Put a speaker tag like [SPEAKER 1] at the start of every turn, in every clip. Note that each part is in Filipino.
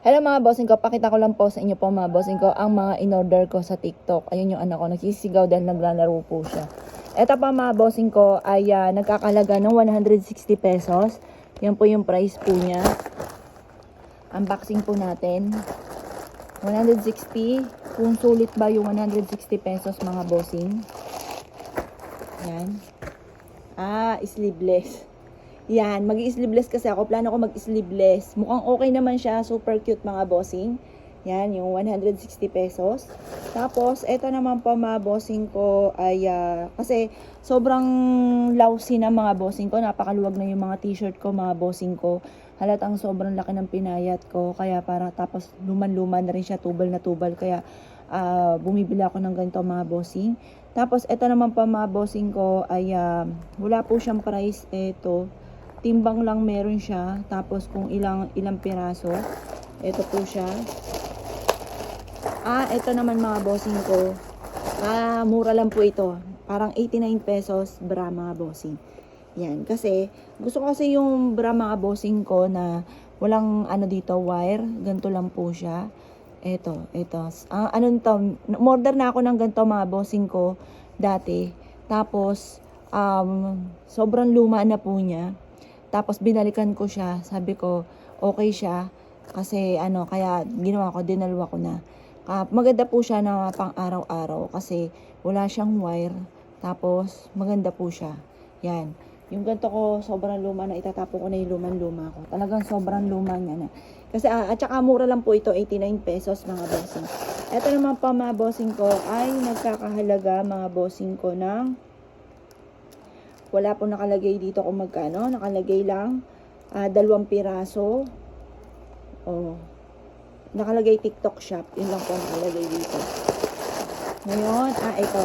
[SPEAKER 1] Hello mga bossing ko, pakita ko lang po sa inyo po mga bossing ko ang mga in-order ko sa TikTok. Ayun yung anak ko, nagsisigaw dahil naglalaro po siya. Ito pa mga bossing ko ay nagkakalaga ng 160 pesos. Yan po yung price po niya. Unboxing po natin. 160. Kung sulit ba yung 160 pesos mga bossing. Yan. Sleeveless. Yan, mag-i-sleeveless kasi ako. Plano ko mag-sleeveless. Mukhang okay naman siya. Super cute mga bossing. Yan, yung 160 pesos. Tapos, eto naman po mga bossing ko ay, kasi sobrang lousy na mga bossing ko. Napakaluwag na yung mga t-shirt ko mga bossing ko. Halatang sobrang laki ng pinayat ko. Kaya tapos luman-luman na rin siya. Tubal na tubal. Kaya, bumibili ako ng ganito mga bossing. Tapos, eto naman po mga bossing ko ay, wala po siyang price. Eto. Timbang lang meron siya. Tapos kung ilang piraso. Ito po siya. Ito naman mga bossing ko. Mura lang po ito. Parang 89 pesos bra mga bossing. Yan. Kasi gusto ko kasi yung bra mga bossing ko na walang dito wire. Ganito lang po siya. Ito. Order na ako ng ganito mga bossing ko dati. Tapos sobrang luma na po niya. Tapos binalikan ko siya, sabi ko okay siya kasi kaya ginawa ko, dinalwa ko na. Maganda po siya na pang araw-araw kasi wala siyang wire. Tapos maganda po siya. Yan. Yung ganito ko sobrang luma na, itatapon ko na yung luman-luma ko. Talagang sobrang luma niya na. Kasi at saka mura lang po ito, 89 pesos mga bossing. Ito naman pa mga bossing ko ay nagkakahalaga mga bossing ko ng wala po nakalagay dito kung magkano. Nakalagay lang 2 piraso. Nakalagay TikTok shop. Yun lang po nakalagay dito. Ngayon, ito.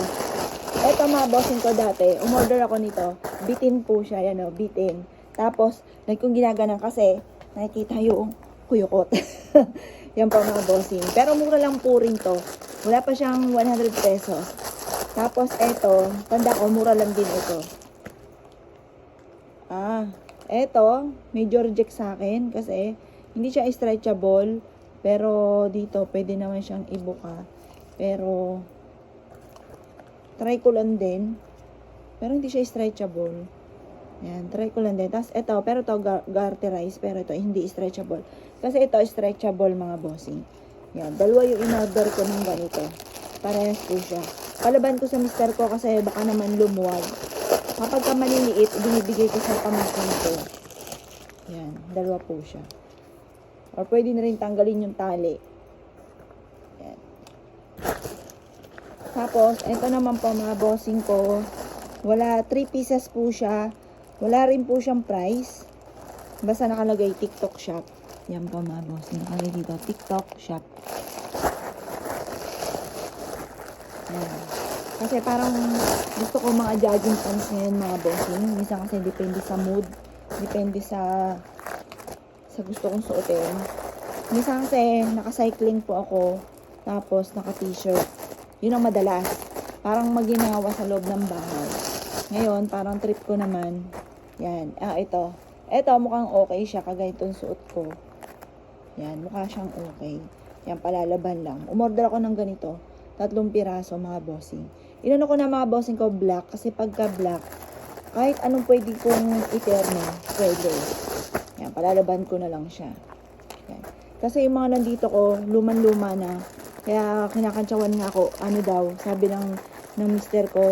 [SPEAKER 1] Ito mga bossing ko dati. Umorder ako nito. Bitin po siya. Yan o, bitin. Tapos, kung ginaganan kasi, nakikita yung kuyukot. Yan po mga bossing. Pero mura lang po rin to. Wala pa siyang 100 pesos. Tapos, ito. Tanda ko, mura lang din ito. Eto, medyo reject sa akin kasi hindi siya stretchable. Pero dito, pwede naman siyang ibuka. Pero, try ko lang din. Pero hindi siya stretchable. Yan, try ko lang din. Tapos ito, pero ito garterize. Pero ito, hindi stretchable. Kasi ito, stretchable mga bossing. Yan, dalawa yung in-order ko ng ganito. Parehas po siya. Palaban ko sa mister ko kasi baka naman lumuwag. Kapag ka maliliit, binibigay ko sa pamangkin ko. Yan, dalawa po siya. Or pwede na rin tanggalin yung tali. Yan. Tapos, ito naman po mga bossing ko. Wala, 3 pieces po siya. Wala rin po siyang price. Basta nakalagay TikTok shop. Yan po mga bossing. Nakalagay dito, TikTok shop. Yan. Kasi parang gusto ko mga jogging pants ngayon mga bossing. Minsan kasi depende sa mood. Depende sa gusto kong suotin. Minsan kasi naka-cycling po ako. Tapos naka-t-shirt. Yun ang madalas. Parang maginawa sa loob ng bahay. Ngayon parang trip ko naman. Yan. Ito. Ito mukhang okay siya. Kagaya itong suot ko. Yan. Mukha siyang okay. Yan. Palalaban lang. Umorder ako ng ganito. 3 piraso mga bossing. Inano ko na mga bossing ko black. Kasi pagka black, kahit anong pwede kong iterno, pwede. Yan, palalaban ko na lang siya. Yan. Kasi yung mga nandito ko, luman-luma na. Kaya kinakantsawan nga ako, sabi ng mister ko,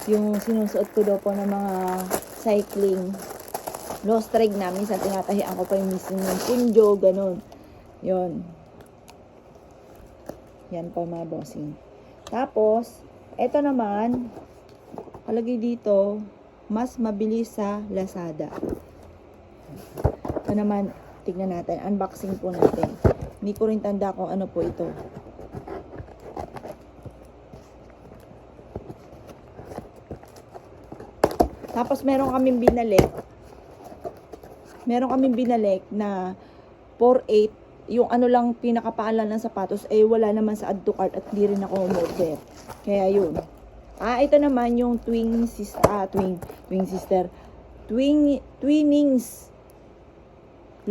[SPEAKER 1] yung sinusuot ko daw po ng mga cycling. Low strike na, minsan tinatahian ko pa yung punjo, ganun. Yon. Yan po mga bossing. Tapos, eto naman, kalagay dito, mas mabilis sa Lazada. Ito naman, tignan natin. Unboxing po natin. Hindi ko rin tanda kung ano po ito. Tapos, meron kaming binalik na 4.8. Yung lang pinakapaalan ng sapatos, wala naman sa add to cart at di rin ako umorder. Kaya yun. Ito naman yung Twinings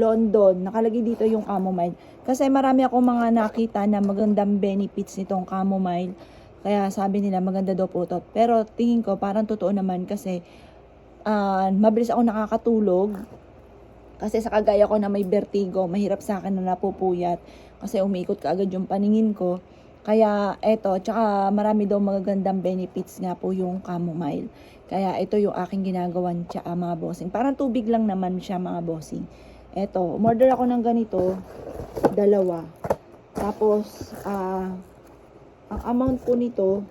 [SPEAKER 1] London. Nakalagay dito yung chamomile. Kasi marami akong mga nakita na magandang benefits nitong chamomile. Kaya sabi nila maganda daw po to. Pero tingin ko parang totoo naman kasi mabilis ako nakakatulog. Kasi sa kagaya ko na may vertigo, mahirap sa akin na napupuyat. Kasi umiikot kaagad yung paningin ko. Kaya eto, tsaka marami daw magagandang benefits nga po yung chamomile. Kaya ito yung aking ginagawan tsaka mga bossing. Parang tubig lang naman siya mga bossing. Eto, umorder ako ng ganito, 2. Tapos, ang amount po nito,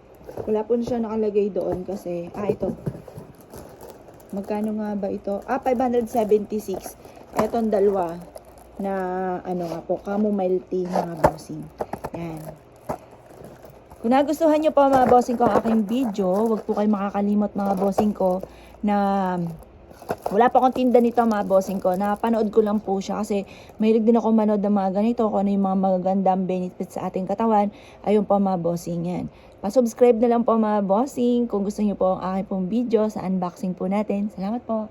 [SPEAKER 1] wala po na siya nakalagay doon kasi, ito. Magkano nga ba ito? 576. Etong 2 na, nga po, chamomile tea mga bossing. Yan. Kung nagustuhan nyo po mga bossing ko ang aking video, huwag po kayo makakalimot mga bossing ko na wala pa akong tinda nito mga bossing ko. Napanood ko lang po siya kasi mahilig din ako manood ng mga ganito kung ano yung mga magagandang benefits sa ating katawan. Ayun po mga bossing yan. Pa-subscribe na lang po mga bossing kung gusto nyo po ang aking pong video sa unboxing po natin. Salamat po.